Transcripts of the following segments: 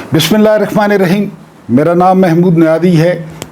बिस्मिल्लाहिर्रहमानिर्रहीम। मेरा नाम महमूद नियादी है।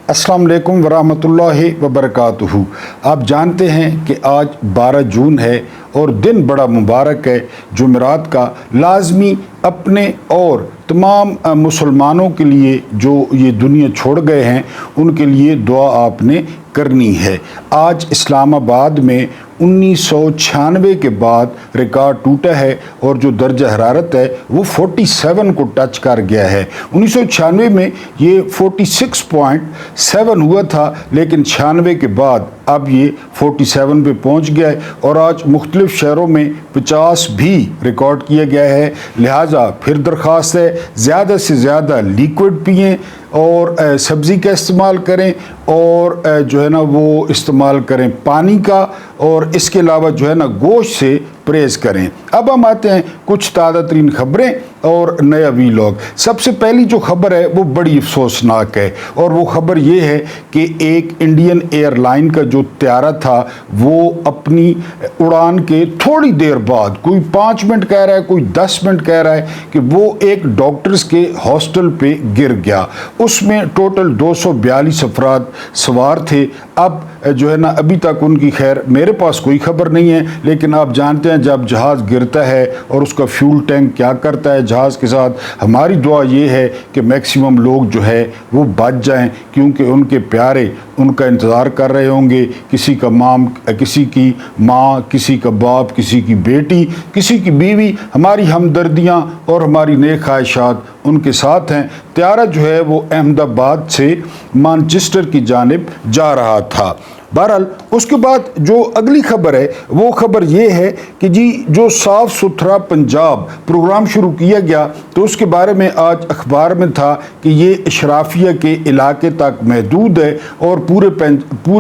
अस्सलाम वालेकुम वरहमतुल्लाहि वबरकातुहू। आप जानते हैं कि आज 12 जून है और दिन बड़ा मुबारक है। जुमेरात का लाजमी अपने और तमाम मुसलमानों के लिए जो ये दुनिया छोड़ गए हैं उनके लिए दुआ आपने करनी है। आज इस्लामाबाद में 1996 के बाद रिकॉर्ड टूटा है और जो दर्जा हरारत है वो 47 को टच कर गया है। 1996 में ये 46.7 हुआ था, लेकिन 96 के बाद अब ये 47 पे पहुंच गया है और आज मुख्तलिफ शहरों में 50 भी रिकॉर्ड किया गया है। लिहाजा फिर दरख्वास्त है, ज़्यादा से ज़्यादा लिक्विड पिएँ और सब्ज़ी का इस्तेमाल करें और जो है ना वो इस्तेमाल करें पानी का, और इसके अलावा जो है ना गोश्त से परहेज़ करें। अब हम आते हैं कुछ ताज़ा तरीन ख़बरें और नया वीलॉग। सबसे पहली जो खबर है वो बड़ी अफसोसनाक है और वो खबर ये है कि एक इंडियन एयरलाइन का जो त्यारा था वो अपनी उड़ान के थोड़ी देर बाद, कोई 5 मिनट कह रहा है, कोई 10 मिनट कह रहा है, कि वो एक डॉक्टर्स के हॉस्टल पे गिर गया। उसमें टोटल 242 अफराद सवार थे। अब जो है ना अभी तक उनकी खैर मेरे पास कोई खबर नहीं है, लेकिन आप जानते हैं जब जहाज़ गिरता है और उसका फ्यूल टैंक क्या करता है जहाज़ के साथ। हमारी दुआ ये है कि मैक्सिमम लोग जो है वो बच जाएं, क्योंकि उनके प्यारे उनका इंतज़ार कर रहे होंगे। किसी की माँ, किसी का बाप, किसी की बेटी, किसी की बीवी। हमारी हमदर्दियाँ और हमारी नेक ख्वाहिशात उनके साथ हैं। त्यारा जो है वो अहमदाबाद से मैनचेस्टर की जानिब जा रहा था। बहरहाल उसके बाद जो अगली खबर है वो खबर ये है कि जी जो साफ़ सुथरा पंजाब प्रोग्राम शुरू किया गया, तो उसके बारे में आज अखबार में था कि ये अशराफिया के इलाके तक महदूद है और पूरे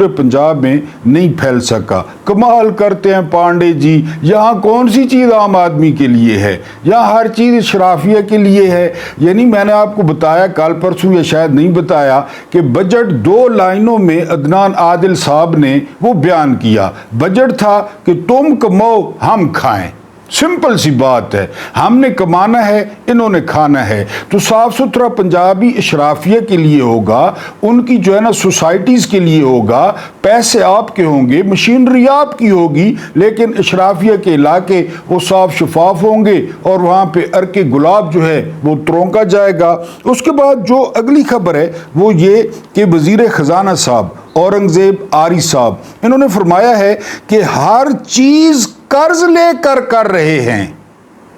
पंजाब में नहीं फैल सका। कमाल करते हैं पांडे जी, यहाँ कौन सी चीज़ आम आदमी के लिए है, यहाँ हर चीज़ अशराफिया के लिए है। यानी मैंने आपको बताया कल परसों या शायद नहीं बताया कि बजट 2 लाइनों में अदनान आदिल साहब ने वो बयान किया। बजट था कि तुम कमाओ हम खाएं। सिंपल सी बात है, हमने कमाना है, इन्होंने खाना है। तो साफ सुथरा पंजाबी अशराफिया के लिए होगा, उनकी जो है ना सोसाइटीज़ के लिए होगा। पैसे आपके होंगे, मशीनरी आपकी होगी, लेकिन अशराफिया के इलाके वो साफ शफाफ होंगे और वहाँ पे अर्के गुलाब जो है वो तरोंका जाएगा। उसके बाद जो अगली खबर है वो ये कि वज़ीर ख़जाना साहब औरंगज़ेब आरी साहब, इन्होंने फरमाया है कि हर चीज़ कर्ज लेकर कर रहे हैं।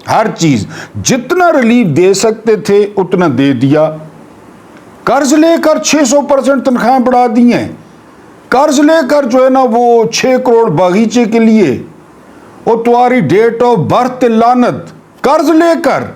हर चीज जितना रिलीफ दे सकते थे उतना दे दिया। कर्ज लेकर 600% तनख्वाहें बढ़ा दी हैं। कर्ज लेकर जो है ना वो 6 करोड़ बागीचे के लिए, वो तुम्हारी डेट ऑफ बर्थ लानत, कर्ज लेकर।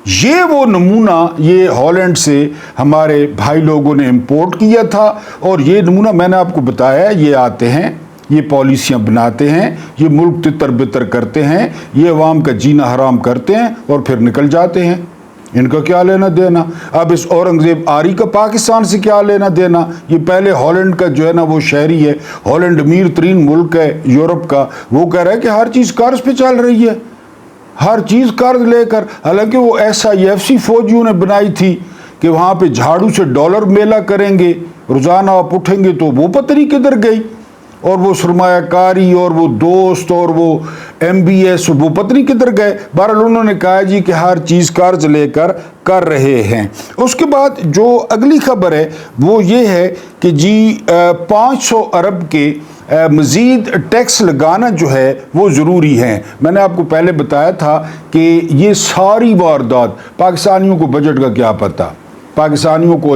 ये वो नमूना ये हॉलैंड से हमारे भाई लोगों ने इंपोर्ट किया था और ये नमूना मैंने आपको बताया, ये आते हैं, ये पॉलिसियां बनाते हैं, ये मुल्क तितर बितर करते हैं, ये अवाम का जीना हराम करते हैं और फिर निकल जाते हैं। इनका क्या लेना देना। अब इस औरंगज़ेब आरी का पाकिस्तान से क्या लेना देना। ये पहले हॉलैंड का जो है ना वो शहरी है, हॉलैंड अमीर तरीन मुल्क है यूरोप का, वो कह रहा है कि हर चीज़ कर्ज पे चल रही है, हर चीज़ कर्ज लेकर। हालांकि वो SIFC फौजियों ने बनाई थी कि वहाँ पे झाड़ू से डॉलर मेला करेंगे, रोज़ाना आप उठेंगे, तो वो पता नहीं किधर गई। और वो सरमायाकारी और वो दोस्त और वो MBS वो पता नहीं किधर गए। बहरहाल उन्होंने कहा जी कि हर चीज़ कर्ज लेकर कर रहे हैं। उसके बाद जो अगली खबर है वो ये है कि जी 500 अरब के मज़ीद टैक्स लगाना जो है वो ज़रूरी है। मैंने आपको पहले बताया था कि ये सारी वारदात, पाकिस्तानियों को बजट का क्या पता, पाकिस्तानियों को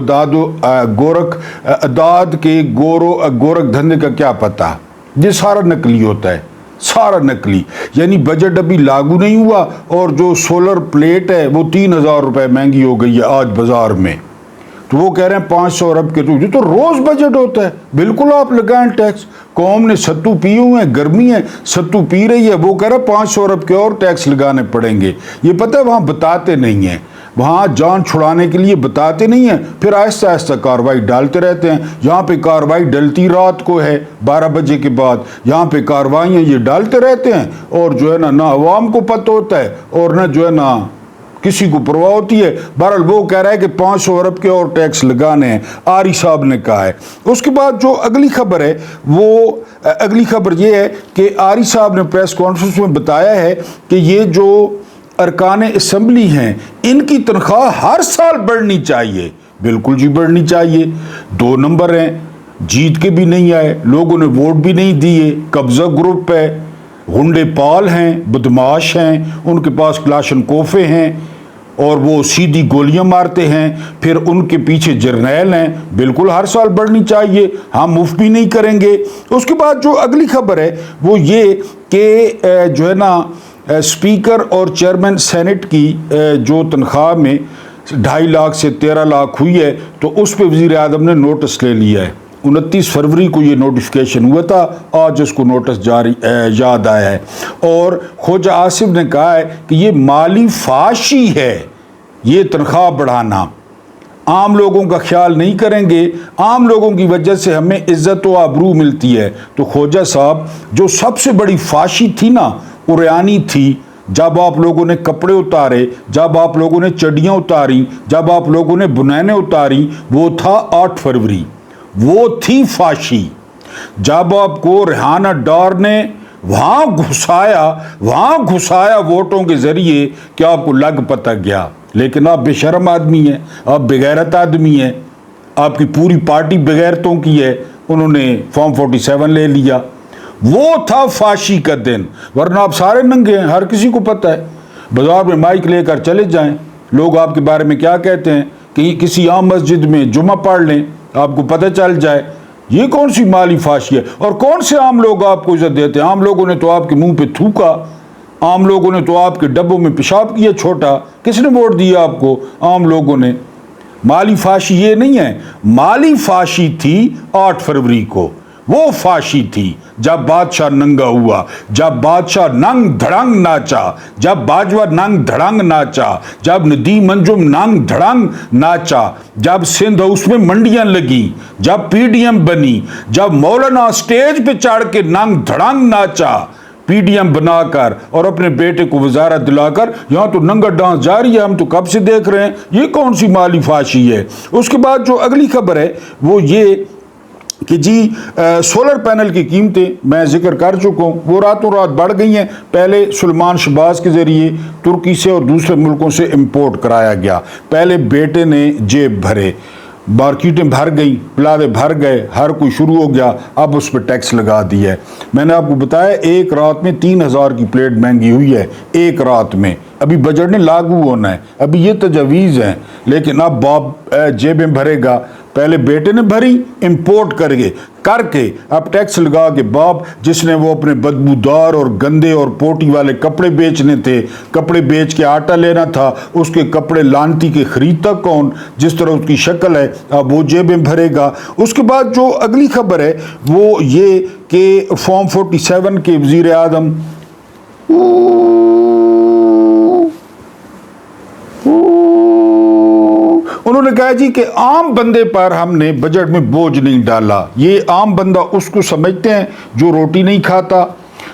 अदाद के गोरख धंधे का क्या पता। ये सारा नकली होता है, सारा नकली। यानी बजट अभी लागू नहीं हुआ और जो सोलर प्लेट है वो 3000 रुपये महंगी हो गई है आज बाजार में, तो वो कह रहे हैं 500 अरब के। तो ये तो रोज़ बजट होता है। बिल्कुल आप लगाएं टैक्स। कौम ने सत्तू पिए हुए हैं, गर्मी है, सत्तू पी रही है, वो कह रहे हैं 500 अरब के और टैक्स लगाने पड़ेंगे। ये पता है वहाँ बताते नहीं हैं, वहाँ जान छुड़ाने के लिए बताते नहीं हैं, फिर आहिस्ता आहिस्ता कार्रवाई डालते रहते हैं। यहाँ पे कार्रवाई डलती रात को है 12 बजे के बाद, यहाँ पे कार्रवाइयाँ ये डालते रहते हैं और जो है ना अवाम को पता होता है और ना जो है ना کسی کو پرواہ ہوتی ہے؟ بہرحال وہ کہہ رہا ہے کہ 500 ارب کے اور ٹیکس لگانے ہیں، آری صاحب نے کہا ہے۔ اس کے بعد جو اگلی خبر ہے وہ اگلی خبر یہ ہے کہ آری صاحب نے پریس کانفرنس میں بتایا ہے کہ یہ جو ارکان اسمبلی ہیں ان کی تنخواہ ہر سال بڑھنی چاہیے۔ بالکل جی بڑھنی چاہیے، 2 نمبر ہیں، جیت کے بھی نہیں آئے، لوگوں نے ووٹ بھی نہیں دیے، قبضہ گروپ ہے، غنڈے پال ہیں، بدماش ہیں، ان کے پاس کلاشن کوفے ہیں اور وہ سیدھی گولیاں مارتے ہیں، پھر ان کے پیچھے جرنیل ہیں۔ بالکل ہر سال بڑھنی چاہیے، ہم مفت بھی نہیں کریں گے۔ اس کے بعد جو اگلی خبر ہے وہ یہ کہ جو ہے نا اسپیکر اور چیئرمین سینٹ کی جو تنخواہ میں 2.5 لاکھ سے 13 لاکھ ہوئی ہے تو اس پہ وزیر اعظم نے نوٹس لے لیا ہے۔ 29 فروری کو یہ نوٹیفیکیشن ہوا تھا، آج اس کو نوٹس جاری یاد آیا ہے۔ اور خواجہ آصف نے کہا ہے کہ یہ مالی فحاشی ہے، یہ تنخواہ بڑھانا، عام لوگوں کا خیال نہیں کریں گے، عام لوگوں کی وجہ سے ہمیں عزت و آبرو ملتی ہے۔ تو خواجہ صاحب جو سب سے بڑی فحاشی تھی نا اریانی تھی، جب آپ لوگوں نے کپڑے اتارے، جب آپ لوگوں نے چڈیاں اتاری، جب آپ لوگوں نے بنینیں اتاری، وہ تھا 8 فروری، وہ تھی فحاشی۔ جب آپ کو ریحانہ ڈار نے وہاں گھسایا ووٹوں کے ذریعے کہ آپ کو لگ پتہ گیا، لیکن آپ بے شرم آدمی ہیں، آپ بغیرت آدمی ہیں، آپ کی پوری پارٹی بغیرتوں کی ہے، انہوں نے فارم 47 لے لیا۔ وہ تھا فحاشی کا دن، ورنہ آپ سارے ننگے ہیں، ہر کسی کو پتہ ہے۔ بازار میں مائک لے کر چلے جائیں، لوگ آپ کے بارے میں کیا کہتے ہیں، کہ کسی عام مسجد میں جمعہ پڑھ لیں، آپ کو پتہ چل جائے۔ یہ کون سی مالی فحاشی ہے؟ اور کون سے عام لوگ آپ کو عزت دیتے ہیں؟ عام لوگوں نے تو آپ کے منہ پہ تھوکا، عام لوگوں نے تو آپ کے ڈبوں میں پیشاب کیا چھوٹا، کس نے ووٹ دیا آپ کو؟ عام لوگوں نے۔ مالی فحاشی یہ نہیں ہے، مالی فحاشی تھی 8 فروری کو، وہ فحاشی تھی جب بادشاہ ننگا ہوا، جب بادشاہ ننگ دھڑنگ ناچا، جب باجوہ ننگ دھڑنگ ناچا، جب ندیم انجم ننگ دھڑنگ ناچا، جب سندھ ہاؤس میں منڈیاں لگی، جب پی ڈی ایم بنی، جب مولانا سٹیج پہ چڑھ کے ننگ دھڑنگ ناچا پی ڈی ایم بنا کر اور اپنے بیٹے کو وزارت دلا کر، یہاں تو ننگا ڈانس جاری ہے، ہم تو کب سے دیکھ رہے ہیں، یہ کون سی مالی فحاشی ہے؟ اس کے بعد جو اگلی خبر ہے وہ یہ کہ جی سولر پینل کی قیمتیں میں ذکر کر چکا ہوں، وہ راتوں رات بڑھ گئی ہیں۔ پہلے سلمان شہباز کے ذریعے ترکی سے اور دوسرے ملکوں سے امپورٹ کرایا گیا، پہلے بیٹے نے جیب بھرے، مارکیٹیں بھر گئیں، پلادے بھر گئے، ہر کوئی شروع ہو گیا، اب اس پہ ٹیکس لگا دیا ہے۔ میں نے آپ کو بتایا ایک رات میں 3000 کی پلیٹ مہنگی ہوئی ہے، ایک رات میں۔ ابھی بجٹ نے لاگو ہونا ہے، ابھی یہ تجاویز ہیں، لیکن اب باپ جیبیں بھرے گا۔ پہلے بیٹے نے بھری، امپورٹ کر کے اب ٹیکس لگا کے باپ، جس نے وہ اپنے بدبودار اور گندے اور پوٹی والے کپڑے بیچنے تھے، کپڑے بیچ کے آٹا لینا تھا، اس کے کپڑے لانتی کے خریدتا کون؟ جس طرح اس کی شکل ہے، اب وہ جیبیں بھرے گا۔ اس کے بعد جو اگلی خبر ہے وہ یہ کہ فارم 47 کے وزیر اعظم انہوں نے کہا جی کہ عام بندے پر ہم نے بجٹ میں بوجھ نہیں ڈالا۔ یہ عام بندہ اس کو سمجھتے ہیں جو روٹی نہیں کھاتا،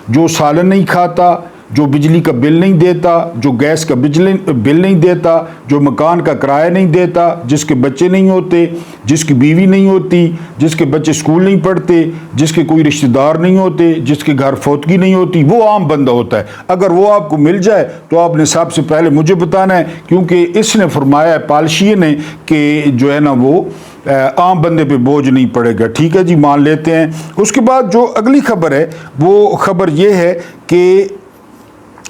جو سالن نہیں کھاتا، جو بجلی کا بل نہیں دیتا، جو گیس کا بل نہیں دیتا، جو مکان کا کرایہ نہیں دیتا، جس کے بچے نہیں ہوتے، جس کی بیوی نہیں ہوتی، جس کے بچے اسکول نہیں پڑھتے، جس کے کوئی رشتہ دار نہیں ہوتے، جس کے گھر فوتگی نہیں ہوتی، وہ عام بندہ ہوتا ہے۔ اگر وہ آپ کو مل جائے تو آپ نے سب سے پہلے مجھے بتانا ہے، کیونکہ اس نے فرمایا ہے پالشیے نے کہ جو ہے نا وہ عام بندے پہ بوجھ نہیں پڑے گا۔ ٹھیک ہے جی، مان لیتے ہیں۔ اس کے بعد جو اگلی خبر ہے وہ خبر یہ ہے کہ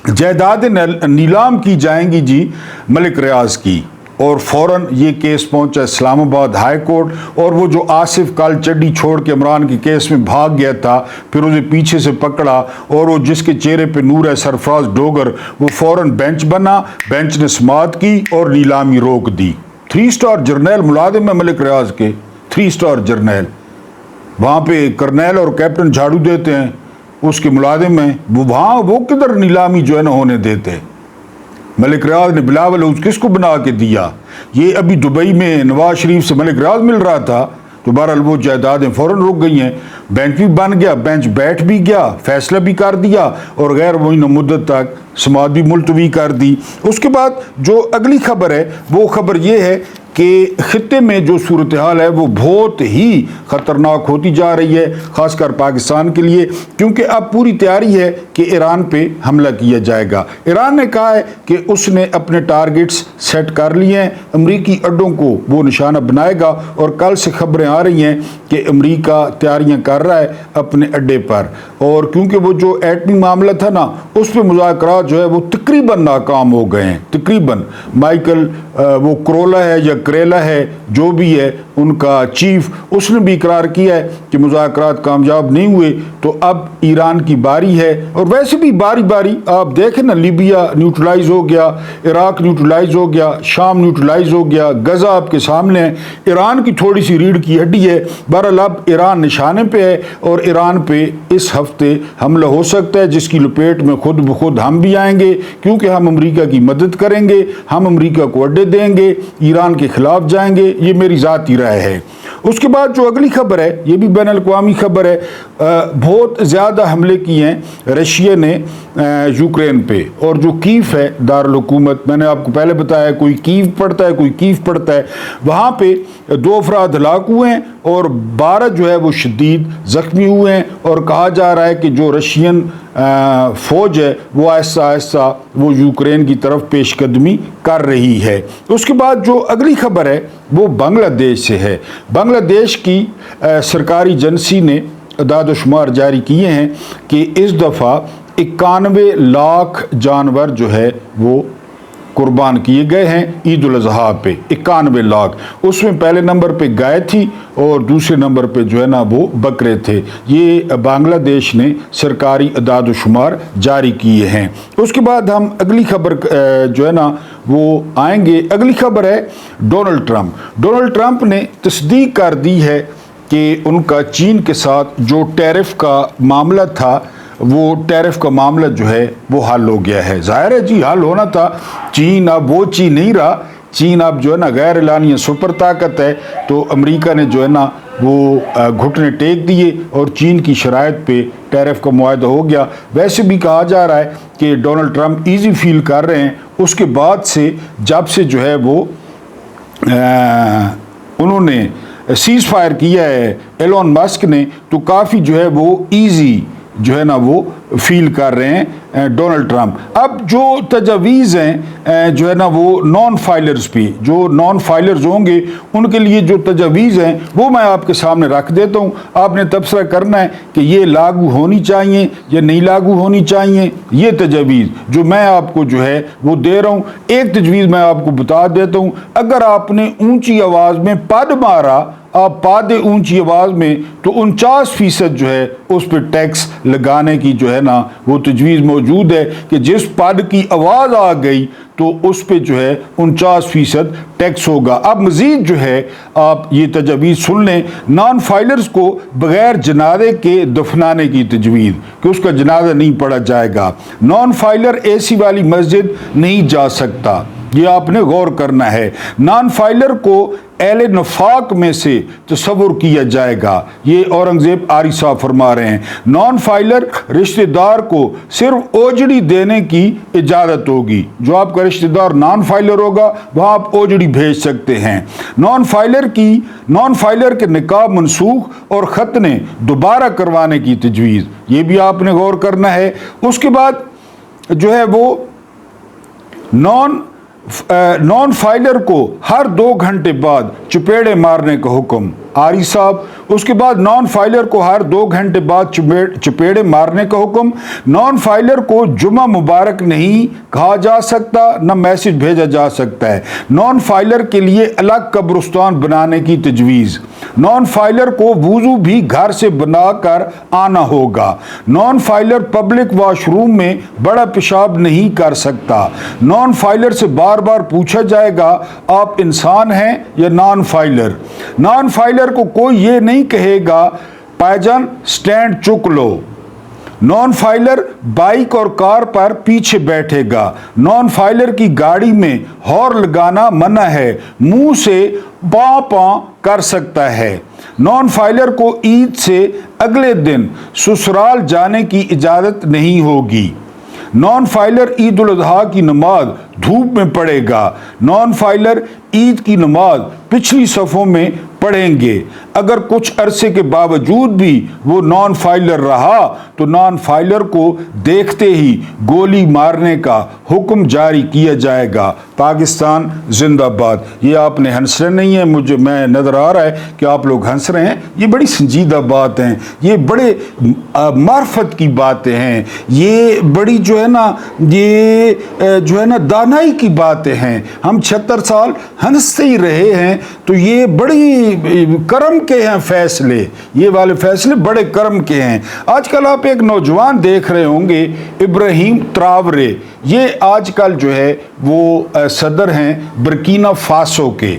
جائیدادیں نیلام کی جائیں گی جی ملک ریاض کی، اور فوراً یہ کیس پہنچا اسلام آباد ہائی کورٹ، اور وہ جو آصف کال چڈی چھوڑ کے عمران کے کیس میں بھاگ گیا تھا، پھر اسے پیچھے سے پکڑا، اور وہ جس کے چہرے پہ نور ہے سرفراز ڈوگر، وہ فوراً بینچ بنا، بینچ نے سماعت کی اور نیلامی روک دی۔ 3 اسٹار جرنیل ملازم ہے ملک ریاض کے، 3 اسٹار جرنیل، وہاں پہ کرنیل اور کیپٹن جھاڑو دیتے ہیں، اس کے ملازم ہیں وہ، وہاں وہ کدھر نیلامی جو ہے نہ ہونے دیتے۔ ملک ریاض نے بلاول کس کو بنا کے دیا؟ یہ ابھی دبئی میں نواز شریف سے ملک ریاض مل رہا تھا، तो बहरहाल वो जायदादें फ़ौरन रुक गई हैं। बेंच भी बन गया, बेंच बैठ भी गया, फैसला भी कर दिया और गैर मुअय्यन मुद्दत तक समाअत भी मुलतवी कर दी। उसके बाद जो अगली खबर है वो खबर ये है कि खित्ते में जो सूरत हाल है वो बहुत ही ख़तरनाक होती जा रही है, ख़ासकर पाकिस्तान के लिए, क्योंकि अब पूरी तैयारी है कि ईरान पे हमला किया जाएगा। ईरान ने कहा है कि उसने अपने टारगेट्स सेट कर लिए हैं, अमरीकी अड्डों को वो निशाना बनाएगा और कल से खबरें आ रही हैं कि अमरीका तैयारियां कर रहा है अपने अड्डे पर। और क्योंकि वो जो एटमी मामला था ना, उस पर मुज़ाकरात जो है वो तकरीबन नाकाम हो गए हैं, तकरीबन। माइकल वो क्रोला है या करेला है, जो भी है उनका चीफ, उसने भी इकरार किया है कि मुज़ाकरात कामयाब नहीं हुए। तो अब ईरान की बारी है, और वैसे भी बारी बारी आप देखें ना, लीबिया न्यूट्रलाइज हो गया, इराक न्यूट्रलाइज हो गया, शाम न्यूट्रलाइज हो गया, गजा आपके सामने है। ईरान की थोड़ी सी रीढ़ की हड्डी है। बहरहाल अब ईरान निशाने पे है और ईरान पे इस हफ्ते हमला हो सकता है, जिसकी लपेट में खुद ब खुद हम भी आएंगे, क्योंकि हम अमरीका की मदद करेंगे, हम अमरीका को अड्डे देंगे, ईरान के खिलाफ जाएंगे। ये मेरी ज़ाती राय है। उसके बाद जो अगली खबर है, ये भी बैन अल-अक़वामी खबर है। बहुत ज़्यादा हमले किए हैं रशिया ने यूक्रेन पे, और जो कीव है दारुल हुकूमत, मैंने आपको पहले बताया, कोई कीव पड़ता है कोई कीव पड़ता है, वहाँ पे 2 अफराद हलाक हुए हैं और 12 जो है वो शदीद ज़ख्मी हुए हैं। और कहा जा रहा है कि जो रशियन फ़ौज है वो आहिस्ता आहिस्ता वो यूक्रेन की तरफ पेशकदमी कर रही है। उसके बाद जो अगली खबर है वो बांग्लादेश से है। बांग्लादेश की सरकारी एजेंसी ने अदाद शुमार जारी किए हैं कि इस दफ़ा 91 लाख जानवर जो है वो कुर्बान किए गए हैं ईद उल अज़हा पे, 91 लाख। उसमें पहले नंबर पे गाय थी और दूसरे नंबर पे जो है ना वो बकरे थे। ये बांग्लादेश ने सरकारी अदाद शुमार जारी किए हैं। उसके बाद हम अगली खबर जो है ना वो आएंगे। अगली खबर है डोनाल्ड ट्रंप। डोनाल्ड ट्रंप ने तस्दीक कर दी है कि उनका चीन के साथ जो टैरिफ का मामला था, वो टैरिफ का मामला जो है वो हल हो गया है। ज़ाहिर है जी, हल होना था। चीन अब वो चीन नहीं रहा। चीन अब जो है ना गैर एलानिया सुपर ताकत है। तो अमेरिका ने जो है ना वो घुटने टेक दिए और चीन की शराइत पे टैरिफ का मुआहदा हो गया। वैसे भी कहा जा रहा है कि डोनाल्ड ट्रंप ईजी फील कर रहे हैं उसके बाद से, जब से जो है वो उन्होंने सीज़ फायर किया है एलोन मस्क ने, तो काफ़ी जो है वो ईजी जो है ना वो फील कर रहे हैं डोनाल्ड ट्रंप। अब जो तजावीज़ हैं जो है ना वो नॉन फाइलर्स पे, जो नॉन फाइलर्स होंगे उनके लिए जो तजावीज़ हैं वो मैं आपके सामने रख देता हूँ। आपने तबसरा करना है कि ये लागू होनी चाहिए या नहीं लागू होनी चाहिए। ये तजावीज़ जो मैं आपको जो है वो दे रहा हूँ, एक तजवीज़ मैं आपको बता देता हूँ। अगर आपने ऊँची आवाज़ में पद मारा, आप पादे ऊंची आवाज़ में, तो 49% जो है उस पर टैक्स लगाने की जो है ना वो तजवीज़ मौजूद है कि जिस पद की आवाज़ आ गई तो उस पे जो है 49% टैक्स होगा। अब मज़ीद जो है आप ये तजवीज़ सुन लें, नॉन फाइलर्स को बग़ैर जनाजे के दफनाने की तजवीज़, कि उसका जनाजा नहीं पढ़ा जाएगा। नॉन फाइलर एसी वाली मस्जिद नहीं जा सकता, ये आपने गौर करना है। नॉन फाइलर को एले नफाक में से तस्वुर किया जाएगा, ये औरंगजेब आरी साहब फरमा रहे हैं। नॉन फाइलर रिश्तेदार को सिर्फ ओजड़ी देने की इजाज़त होगी। जो आपका रिश्तेदार नॉन फाइलर होगा वहाँ आप ओजड़ी भेज सकते हैं। नॉन फाइलर के निकाह मनसूख और खतने दोबारा करवाने की तजवीज़, ये भी आपने गौर करना है। उसके बाद जो है वो नॉन फाइलर को हर 2 घंटे बाद चपेड़े मारने का हुक्म, आरी साहब। उसके बाद नॉन फाइलर को हर 2 घंटे बाद चपेड़े मारने का हुक्म। नॉन फाइलर को जुमा मुबारक नहीं कहा जा सकता, न मैसेज भेजा जा सकता है। नॉन फाइलर के लिए अलग कब्रिस्तान बनाने की तजवीज़। नॉन फाइलर को वुज़ू भी घर से बनाकर आना होगा। नॉन फाइलर पब्लिक वॉशरूम में बड़ा पेशाब नहीं कर सकता। नॉन फाइलर से बार बार पूछा जाएगा आप इंसान हैं या नॉन फाइलर। नॉन फाइलर को कोई ये नहीं कहेगा भाईजान स्टैंड चुक लो। नॉन फाइलर बाइक और कार पर पीछे बैठेगा। नॉन फाइलर की गाड़ी में हॉर्न लगाना मना है, मुंह से पां पां कर सकता है। नॉन फाइलर को ईद से अगले दिन ससुराल जाने की इजाज़त नहीं होगी। नॉन फाइलर ईद उल अजहा की नमाज धूप में पढ़ेगा। नॉन फाइलर ईद की नमाज पिछली सफ़ों में पढ़ेंगे। अगर कुछ अरसे के बावजूद भी वो नॉन फाइलर रहा तो नॉन फाइलर को देखते ही गोली मारने का हुक्म जारी किया जाएगा। पाकिस्तान जिंदाबाद। ये आपने हंस रहे नहीं है, मुझे मैं नज़र आ रहा है कि आप लोग हंस रहे हैं। ये बड़ी संजीदा बात हैं, ये बड़े मार्फत की बातें हैं, ये बड़ी जो है ना दानाई की बातें हैं। हम 76 साल हंसते ही रहे हैं, तो ये बड़ी करम के हैं फैसले, ये वाले फैसले बड़े करम के हैं। आजकल आप एक नौजवान देख रहे होंगे, इब्राहिम त्रावरे, ये आजकल जो है वो सदर हैं बुर्किना फासो के।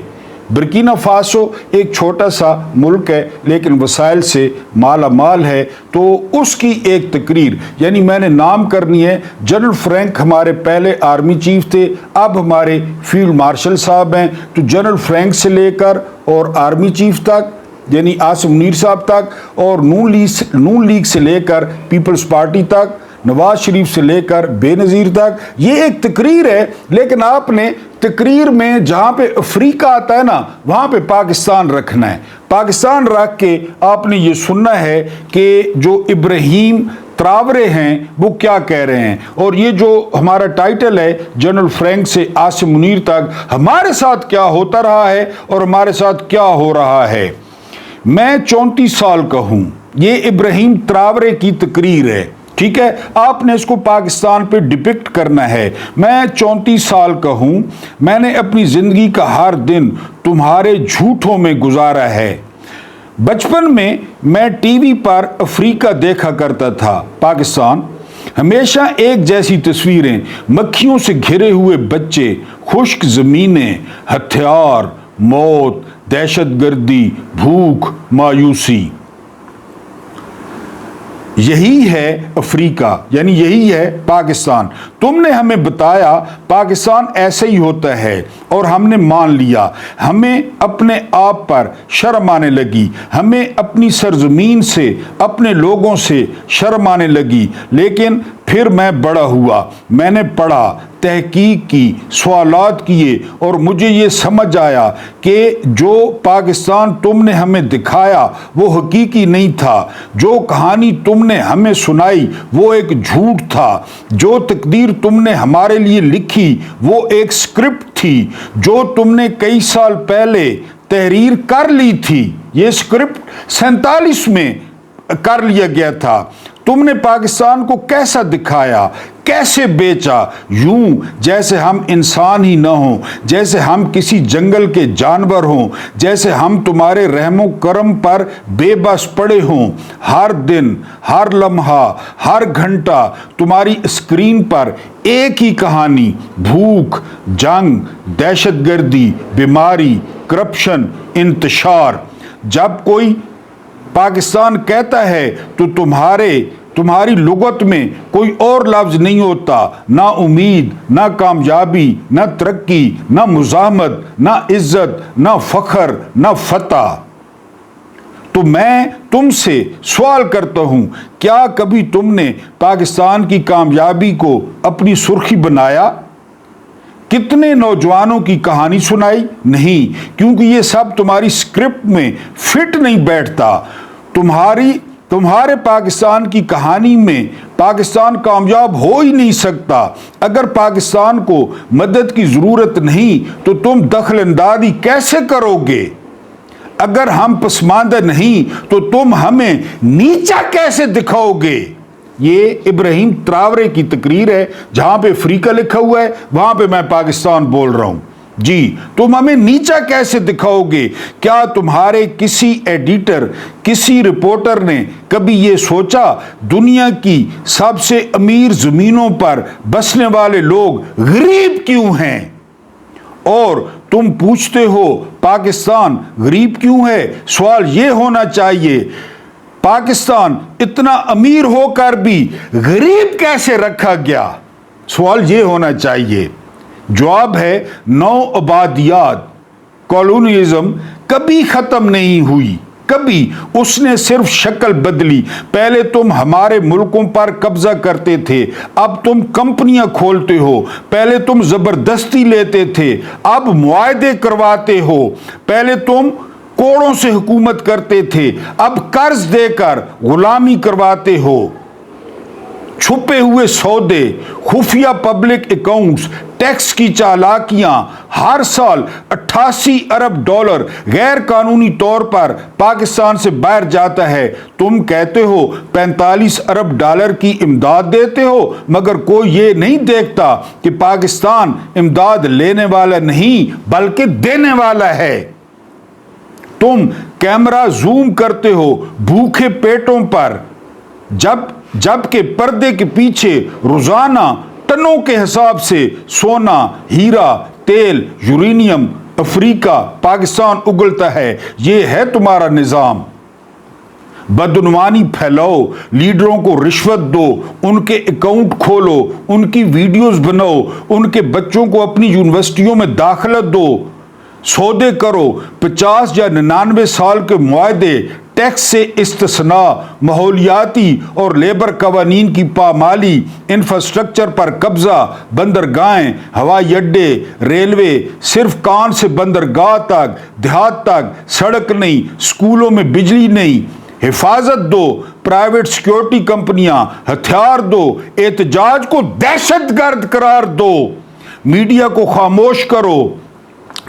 बुर्किना फासो एक छोटा सा मुल्क है लेकिन वसाइल से माला माल है। तो उसकी एक तकरीर, यानी मैंने नाम करनी है, जनरल फ्रैंक हमारे पहले आर्मी चीफ थे, अब हमारे फील्ड मार्शल साहब हैं। तो जनरल फ्रैंक से लेकर और आर्मी चीफ तक यानी आसिम मुनीर साहब तक, और नून लीग से लेकर पीपल्स पार्टी तक, नवाज शरीफ से लेकर बेनज़ीर तक, ये एक तकरीर है। लेकिन आपने तकरीर में जहाँ पे अफ्रीका आता है ना, वहाँ पे पाकिस्तान रखना है। पाकिस्तान रख के आपने ये सुनना है कि जो इब्राहिम त्रावरे हैं वो क्या कह रहे हैं। और ये जो हमारा टाइटल है जनरल फ्रैंक से आसिम मुनीर तक, हमारे साथ क्या होता रहा है और हमारे साथ क्या हो रहा है। मैं 34 साल का हूँ, ये इब्राहिम त्रावरे की तकरीर है, ठीक है। आपने इसको पाकिस्तान पे डिपिक्ट करना है। मैं 34 साल का हूं, मैंने अपनी जिंदगी का हर दिन तुम्हारे झूठों में गुजारा है। बचपन में मैं टीवी पर अफ्रीका देखा करता था, पाकिस्तान, हमेशा एक जैसी तस्वीरें, मक्खियों से घिरे हुए बच्चे, खुश्क ज़मीनें, हथियार, मौत, दहशतगर्दी, भूख, मायूसी। यही है अफ्रीका, यानी यही है पाकिस्तान। तुमने हमें बताया पाकिस्तान ऐसे ही होता है और हमने मान लिया। हमें अपने आप पर शर्म आने लगी, हमें अपनी सरजमीन से, अपने लोगों से शर्म आने लगी। लेकिन फिर मैं बड़ा हुआ, मैंने पढ़ा, तहकीक की, सवालात किए और मुझे ये समझ आया कि जो पाकिस्तान तुमने हमें दिखाया वो हकीकी नहीं था। जो कहानी तुमने हमें सुनाई वो एक झूठ था। जो तकदीर तुमने हमारे लिए लिखी वो एक स्क्रिप्ट थी जो तुमने कई साल पहले तहरीर कर ली थी। ये स्क्रिप्ट 47 में कर लिया गया था। तुमने पाकिस्तान को कैसा दिखाया, कैसे बेचा, यूं जैसे हम इंसान ही न हों, जैसे हम किसी जंगल के जानवर हों, जैसे हम तुम्हारे रहमो करम पर बेबस पड़े हों। हर दिन, हर लम्हा, हर घंटा तुम्हारी स्क्रीन पर एक ही कहानी, भूख, जंग, दहशतगर्दी, बीमारी, करप्शन, इंतशार। जब कोई पाकिस्तान कहता है तो तुम्हारी लुगत में कोई और लफ्ज़ नहीं होता, ना उम्मीद, ना कामयाबी, ना तरक्की, ना मुज़ाहमत, ना इज्जत, ना फ़ख्र, ना फतह। तो मैं तुमसे सवाल करता हूँ, क्या कभी तुमने पाकिस्तान की कामयाबी को अपनी सुर्खी बनाया? कितने नौजवानों की कहानी सुनाई? नहीं, क्योंकि ये सब तुम्हारी स्क्रिप्ट में फिट नहीं बैठता। तुम्हारे पाकिस्तान की कहानी में पाकिस्तान कामयाब हो ही नहीं सकता। अगर पाकिस्तान को मदद की ज़रूरत नहीं तो तुम दखल अंदाज़ी कैसे करोगे? अगर हम पसमानदा नहीं तो तुम हमें नीचा कैसे दिखाओगे? ये इब्राहिम त्रावरे की तकरीर है, जहां पे अफ्रीका लिखा हुआ है वहां पे मैं पाकिस्तान बोल रहा हूं। जी, तुम हमें नीचा कैसे दिखाओगे? क्या तुम्हारे किसी एडिटर, किसी रिपोर्टर ने कभी ये सोचा दुनिया की सबसे अमीर जमीनों पर बसने वाले लोग गरीब क्यों हैं? और तुम पूछते हो पाकिस्तान गरीब क्यों है? सवाल ये होना चाहिए پاکستان اتنا امیر ہو کر بھی غریب کیسے رکھا گیا؟ سوال یہ ہونا چاہیے۔ جواب ہے نو آبادیات، کالونیزم کبھی ختم نہیں ہوئی، کبھی، اس نے صرف شکل بدلی۔ پہلے تم ہمارے ملکوں پر قبضہ کرتے تھے، اب تم کمپنیاں کھولتے ہو۔ پہلے تم زبردستی لیتے تھے، اب معاہدے کرواتے ہو۔ پہلے تم کوڑوں سے حکومت کرتے تھے، اب قرض دے کر غلامی کرواتے ہو۔ چھپے ہوئے سودے، خفیہ پبلک اکاؤنٹس، ٹیکس کی چالاکیاں، ہر سال 88 ارب ڈالر غیر قانونی طور پر پاکستان سے باہر جاتا ہے۔ تم کہتے ہو 45 ارب ڈالر کی امداد دیتے ہو، مگر کوئی یہ نہیں دیکھتا کہ پاکستان امداد لینے والا نہیں بلکہ دینے والا ہے۔ تم کیمرہ زوم کرتے ہو بھوکے پیٹوں پر، جبکہ پردے کے پیچھے روزانہ ٹنوں کے حساب سے سونا، ہیرا، تیل، یورینیم افریقہ پاکستان اگلتا ہے۔ یہ ہے تمہارا نظام۔ بدعنوانی پھیلاؤ، لیڈروں کو رشوت دو، ان کے اکاؤنٹ کھولو، ان کی ویڈیوز بناؤ، ان کے بچوں کو اپنی یونیورسٹیوں میں داخلت دو، سودے کرو۔ 50 یا 99 سال کے معاہدے، ٹیکس سے استثناء، ماحولیاتی اور لیبر قوانین کی پامالی، انفراسٹرکچر پر قبضہ، بندرگاہیں، ہوائی اڈے، ریلوے، صرف کان سے بندرگاہ تک، دیہات تک سڑک نہیں، اسکولوں میں بجلی نہیں۔ حفاظت دو، پرائیویٹ سیکیورٹی کمپنیاں، ہتھیار دو، احتجاج کو دہشت گرد قرار دو، میڈیا کو خاموش کرو،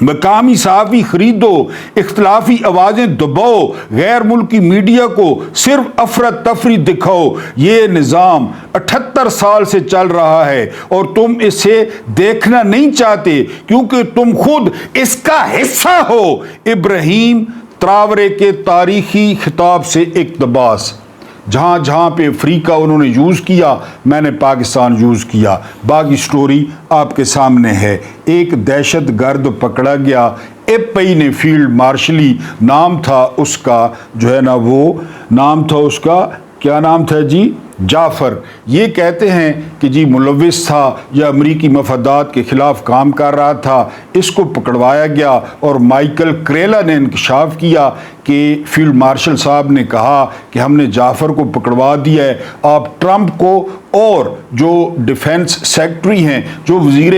مقامی صحافی خریدو، اختلافی آوازیں دباؤ، غیر ملکی میڈیا کو صرف افراتفری دکھاؤ۔ یہ نظام 78 سال سے چل رہا ہے اور تم اسے دیکھنا نہیں چاہتے کیونکہ تم خود اس کا حصہ ہو۔ ابراہیم تراورے کے تاریخی خطاب سے اقتباس۔ جہاں جہاں پہ افریقہ انہوں نے یوز کیا، میں نے پاکستان یوز کیا۔ باقی سٹوری آپ کے سامنے ہے۔ ایک دہشت گرد پکڑا گیا، ایپئی نے فیلڈ مارشلی نام تھا اس کا، جو ہے نا وہ نام تھا اس کا، کیا نام تھا جی؟ جعفر۔ یہ کہتے ہیں کہ جی ملوث تھا یا امریکی مفادات کے خلاف کام کر رہا تھا۔ اس کو پکڑوایا گیا اور مائیکل کریلا نے انکشاف کیا کہ فیلڈ مارشل صاحب نے کہا کہ ہم نے جعفر کو پکڑوا دیا ہے، آپ ٹرمپ کو اور جو ڈیفنس سیکرٹری ہیں، جو وزیر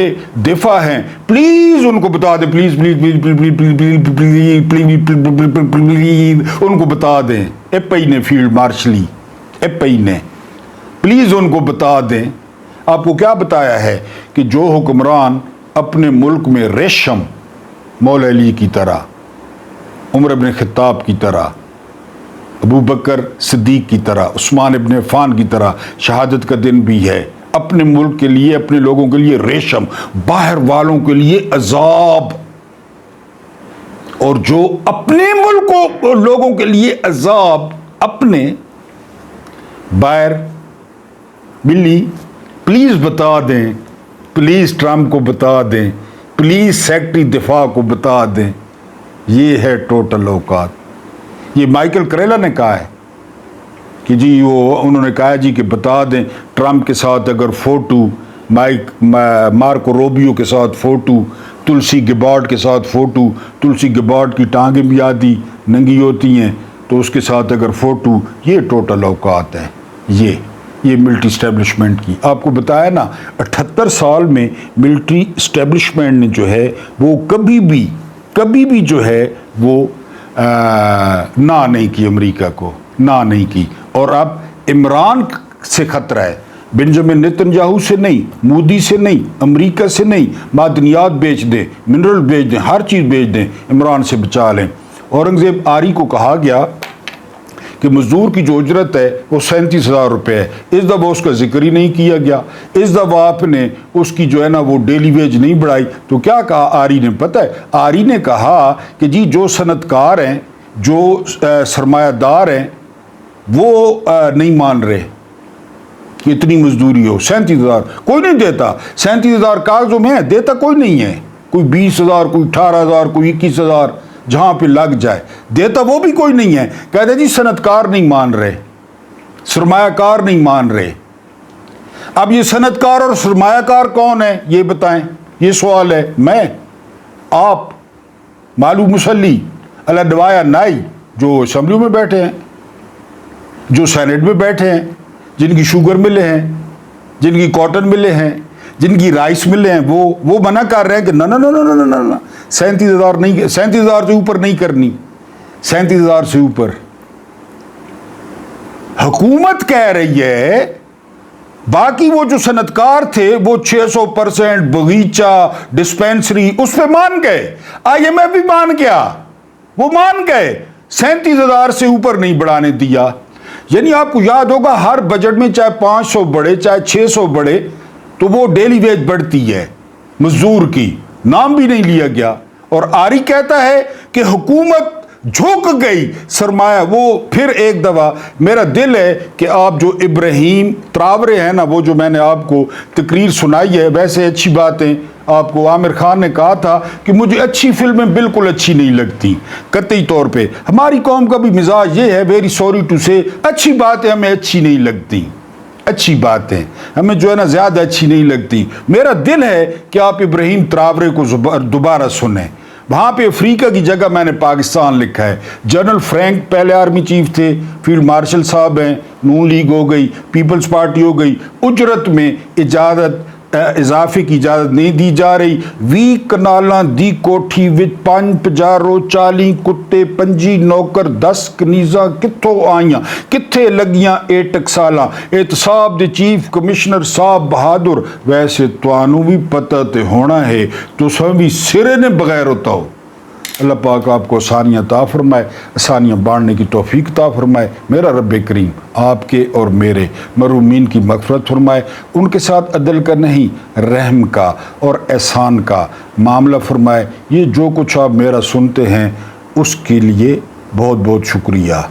دفاع ہیں، پلیز ان کو بتا دیں، please please please please please please ان کو بتا دیں۔ ایپئی نے فیلڈ مارشلی، ایپئی نے پلیز ان کو بتا دیں۔ آپ کو کیا بتایا ہے کہ جو حکمران اپنے ملک میں ریشم، مولا علی کی طرح، عمر بن خطاب کی طرح، ابو بکر صدیق کی طرح، عثمان ابن عفان کی طرح، شہادت کا دن بھی ہے، اپنے ملک کے لیے، اپنے لوگوں کے لیے ریشم، باہر والوں کے لیے عذاب، اور جو اپنے ملکوں لوگوں کے لیے عذاب، اپنے باہر بلی، پلیز بتا دیں، پلیز ٹرمپ کو بتا دیں، پلیز سیکرٹری دفاع کو بتا دیں۔ یہ ہے ٹوٹل اوقات۔ یہ مائیکل کریلا نے کہا ہے کہ جی وہ انہوں نے کہا جی کہ بتا دیں ٹرمپ کے ساتھ اگر فوٹو، مارکو روبیو کے ساتھ فوٹو، تلسی گبارڈ کے ساتھ فوٹو، تلسی گبارڈ کی ٹانگیں بھی آدھی ننگی ہوتی ہیں تو اس کے ساتھ اگر فوٹو، یہ ٹوٹل اوقات ہے۔ یہ ملٹری اسٹیبلشمنٹ کی آپ کو بتایا نا، 78 سال میں ملٹری اسٹیبلشمنٹ نے جو ہے وہ کبھی بھی جو ہے وہ نہ نہیں کی، امریکہ کو نہ نہیں کی۔ اور اب عمران سے خطرہ ہے، بنجامن نتنیاہو سے نہیں، مودی سے نہیں، امریکہ سے نہیں، معدنیات بیچ دیں، منرل بیچ دیں، ہر چیز بیچ دیں، عمران سے بچا لیں۔ اورنگزیب آری کو کہا گیا کہ مزدور کی جو اجرت ہے وہ 37,000 روپے ہے، اس دفعہ اس کا ذکر ہی نہیں کیا گیا، اس دفعہ آپ نے اس کی جو ہے نا وہ ڈیلی ویج نہیں بڑھائی۔ تو کیا کہا آری نے؟ پتہ ہے آری نے کہا کہ جی جو صنعت کار ہیں، جو سرمایہ دار ہیں، وہ نہیں مان رہے کہ اتنی مزدوری ہو۔ 37,000 کوئی نہیں دیتا، 37,000 کاغذوں میں ہے، دیتا کوئی نہیں ہے، کوئی 20,000، کوئی 18,000، کوئی 21,000 جہاں پہ لگ جائے. دیتا وہ بھی کوئی نہیں ہے. کہتے جی صنعت کار نہیں مان رہے, سرمایہ کار نہیں مان رہے. اب یہ صنعت کار اور سرمایہ کار کون ہے یہ بتائیں, یہ سوال ہے. میں, آپ, معلوم مسلی, اللہ دوایا نائی جو اسمبلیوں میں بیٹھے ہیں, جو سینٹ میں بیٹھے ہیں, جن کی شوگر ملے ہیں, جن کی کاٹن ملے ہیں, جن کی رائس ملے ہیں, وہ منع کر رہے ہیں کہ نہ 37,000 نہیں, 37,000 سے اوپر نہیں کرنی, 37,000 سے اوپر. حکومت کہہ رہی ہے. باقی وہ جو صنعت کار تھے وہ 600% باغیچہ, ڈسپینسری اس پہ مان گئے. IMF بھی مان گیا, وہ مان گئے. 37,000 سے اوپر نہیں بڑھانے دیا. یعنی آپ کو یاد ہوگا ہر بجٹ میں چاہے 500 بڑھے چاہے 600 بڑھے تو وہ ڈیلی ویج بڑھتی ہے مزدور کی, نام بھی نہیں لیا گیا. اور آری کہتا ہے کہ حکومت جھک گئی سرمایہ. وہ پھر ایک دفعہ میرا دل ہے کہ آپ جو ابراہیم تراورے ہیں نا, وہ جو میں نے آپ کو تقریر سنائی ہے, ویسے اچھی باتیں آپ کو عامر خان نے کہا تھا کہ مجھے اچھی فلمیں بالکل اچھی نہیں لگتی قطعی طور پہ. ہماری قوم کا بھی مزاج یہ ہے, ویری سوری ٹو سے, اچھی باتیں ہمیں اچھی نہیں لگتی, اچھی باتیں ہمیں جو ہے نا زیادہ اچھی نہیں لگتی. میرا دل ہے کہ آپ ابراہیم تراورے کو دوبارہ سنیں. وہاں پہ افریقہ کی جگہ میں نے پاکستان لکھا ہے. جنرل فرینک پہلے آرمی چیف تھے, فیلڈ مارشل صاحب ہیں, نون لیگ ہو گئی, پیپلز پارٹی ہو گئی. اجرت میں اضافے کی اجازت نہیں دی جا رہی. 20 کنالاں دی کوٹھی وچ 5 پجارو 40 کتے 25 نوکر 10 کنیزاں کتھوں آئیاں کتھے لگیاں 8 ٹکسالاں. احتساب دے چیف کمشنر صاحب بہادر, ویسے توانوں بھی پتہ تے ہونا ہے تو سب بھی سرے نے بغیر ہوتا ہو. اللہ پاک آپ کو آسانیاں عطا فرمائے, آسانیاں بانٹنے کی توفیق عطا فرمائے. میرا رب کریم آپ کے اور میرے محرومین کی مغفرت فرمائے. ان کے ساتھ عدل کا نہیں رحم کا اور احسان کا معاملہ فرمائے. یہ جو کچھ آپ میرا سنتے ہیں اس کے لیے بہت بہت شکریہ.